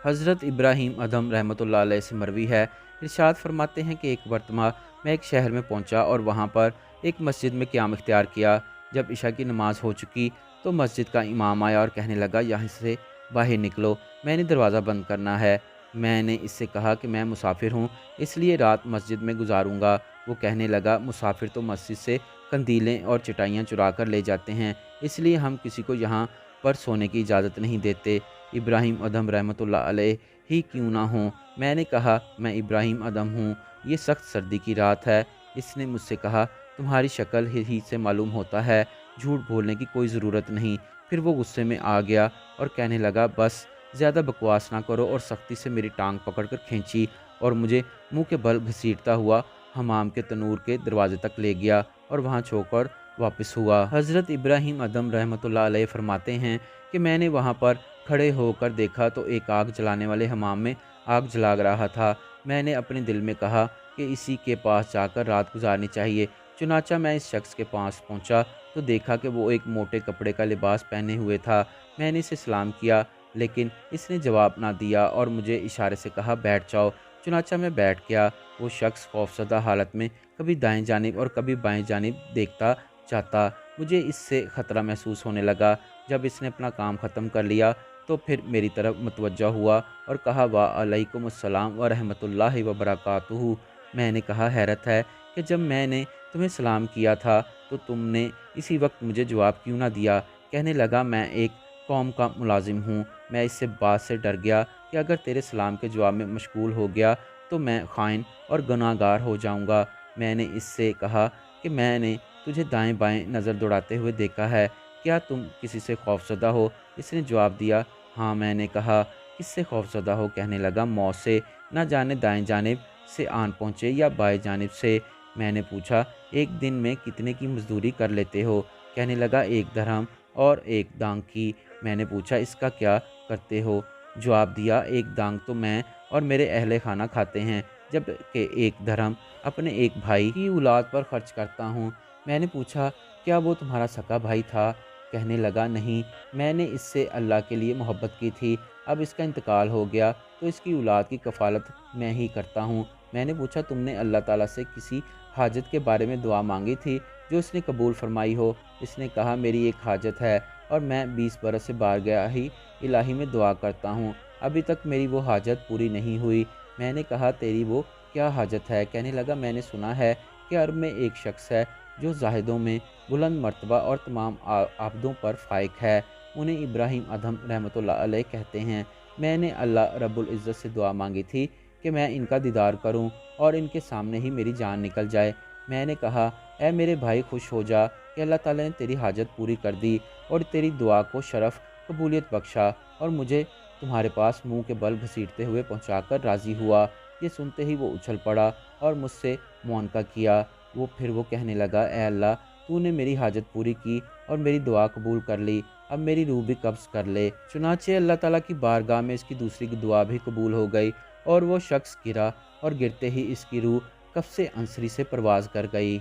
حضرت ابراہیم ادھم رحمۃ اللہ علیہ سے مروی ہے، ارشاد فرماتے ہیں کہ ایک مرتبہ میں ایک شہر میں پہنچا اور وہاں پر ایک مسجد میں قیام اختیار کیا۔ جب عشاء کی نماز ہو چکی تو مسجد کا امام آیا اور کہنے لگا یہاں سے باہر نکلو، میں نے دروازہ بند کرنا ہے۔ میں نے اس سے کہا کہ میں مسافر ہوں، اس لیے رات مسجد میں گزاروں گا۔ وہ کہنے لگا مسافر تو مسجد سے قندیلیں اور چٹائیاں چرا کر لے جاتے ہیں، اس لیے ہم کسی کو یہاں پر سونے کی اجازت نہیں دیتے، ابراہیم ادھم رحمۃ اللہ علیہ ہی کیوں نہ ہوں۔ میں نے کہا میں ابراہیم ادھم ہوں، یہ سخت سردی کی رات ہے۔ اس نے مجھ سے کہا تمہاری شکل ہی سے معلوم ہوتا ہے، جھوٹ بولنے کی کوئی ضرورت نہیں۔ پھر وہ غصے میں آ گیا اور کہنے لگا بس زیادہ بکواس نہ کرو، اور سختی سے میری ٹانگ پکڑ کر کھینچی اور مجھے منہ کے بل گھسیٹتا ہوا حمام کے تنور کے دروازے تک لے گیا اور وہاں چھوڑ کر واپس ہوا۔ حضرت ابراہیم ادھم رحمۃ اللہ علیہ فرماتے ہیں کہ میں نے وہاں پر کھڑے ہو کر دیکھا تو ایک آگ جلانے والے حمام میں آگ جلا رہا تھا۔ میں نے اپنے دل میں کہا کہ اسی کے پاس جا کر رات گزارنی چاہیے۔ چنانچہ میں اس شخص کے پاس پہنچا تو دیکھا کہ وہ ایک موٹے کپڑے کا لباس پہنے ہوئے تھا۔ میں نے اسے سلام کیا لیکن اس نے جواب نہ دیا اور مجھے اشارے سے کہا بیٹھ جاؤ۔ چنانچہ میں بیٹھ گیا۔ وہ شخص خوفزدہ حالت میں کبھی دائیں جانب اور کبھی بائیں جانب دیکھتا جاتا۔ مجھے اس سے خطرہ محسوس ہونے لگا۔ جب اس نے اپنا کام ختم کر لیا تو پھر میری طرف متوجہ ہوا اور کہا وعلیکم السلام ورحمۃ اللہ وبرکاتہ۔ میں نے کہا حیرت ہے کہ جب میں نے تمہیں سلام کیا تھا تو تم نے اسی وقت مجھے جواب کیوں نہ دیا؟ کہنے لگا میں ایک قوم کا ملازم ہوں۔ میں اس بات سے ڈر گیا کہ اگر تیرے سلام کے جواب میں مشغول ہو گیا تو میں خائن اور گناہ گار ہو جاؤں گا۔ میں نے اس سے کہا کہ میں نے تجھے دائیں بائیں نظر دوڑاتے ہوئے دیکھا ہے، کیا تم کسی سے خوفزدہ ہو؟ اس نے جواب دیا ہاں۔ میں نے کہا کس سے خوفزدہ ہو؟ کہنے لگا موت سے، نہ جانے دائیں جانب سے آن پہنچے یا بائیں جانب سے۔ میں نے پوچھا ایک دن میں کتنے کی مزدوری کر لیتے ہو؟ کہنے لگا 1 درہم اور 1 دانگ کی۔ میں نے پوچھا اس کا کیا کرتے ہو؟ جواب دیا 1 دانگ تو میں اور میرے اہل خانہ کھاتے ہیں، جبکہ 1 درہم اپنے ایک بھائی کی اولاد پر خرچ کرتا ہوں۔ میں نے پوچھا کیا وہ تمہارا سگا بھائی تھا؟ کہنے لگا نہیں، میں نے اس سے اللہ کے لیے محبت کی تھی، اب اس کا انتقال ہو گیا تو اس کی اولاد کی کفالت میں ہی کرتا ہوں۔ میں نے پوچھا تم نے اللہ تعالیٰ سے کسی حاجت کے بارے میں دعا مانگی تھی جو اس نے قبول فرمائی ہو؟ اس نے کہا میری ایک حاجت ہے اور میں 20 برس سے بارگاہ الہی میں دعا کرتا ہوں، ابھی تک میری وہ حاجت پوری نہیں ہوئی۔ میں نے کہا تیری وہ کیا حاجت ہے؟ کہنے لگا میں نے سنا ہے کہ عرب میں ایک شخص ہے جو زاہدوں میں بلند مرتبہ اور تمام عابدوں پر فائق ہے، انہیں ابراہیم ادھم رحمۃ اللہ علیہ کہتے ہیں۔ میں نے اللہ رب العزت سے دعا مانگی تھی کہ میں ان کا دیدار کروں اور ان کے سامنے ہی میری جان نکل جائے۔ میں نے کہا اے میرے بھائی خوش ہو جا کہ اللہ تعالیٰ نے تیری حاجت پوری کر دی اور تیری دعا کو شرف قبولیت بخشا اور مجھے تمہارے پاس منہ کے بل گھسیٹتے ہوئے پہنچا کر راضی ہوا۔ یہ سنتے ہی وہ اچھل پڑا اور مجھ سے معانقہ کیا۔ پھر وہ کہنے لگا اے اللہ تو نے میری حاجت پوری کی اور میری دعا قبول کر لی، اب میری روح بھی قبض کر لے۔ چنانچہ اللہ تعالیٰ کی بارگاہ میں اس کی دوسری دعا بھی قبول ہو گئی اور وہ شخص گرا اور گرتے ہی اس کی روح قفس عنصری سے پرواز کر گئی۔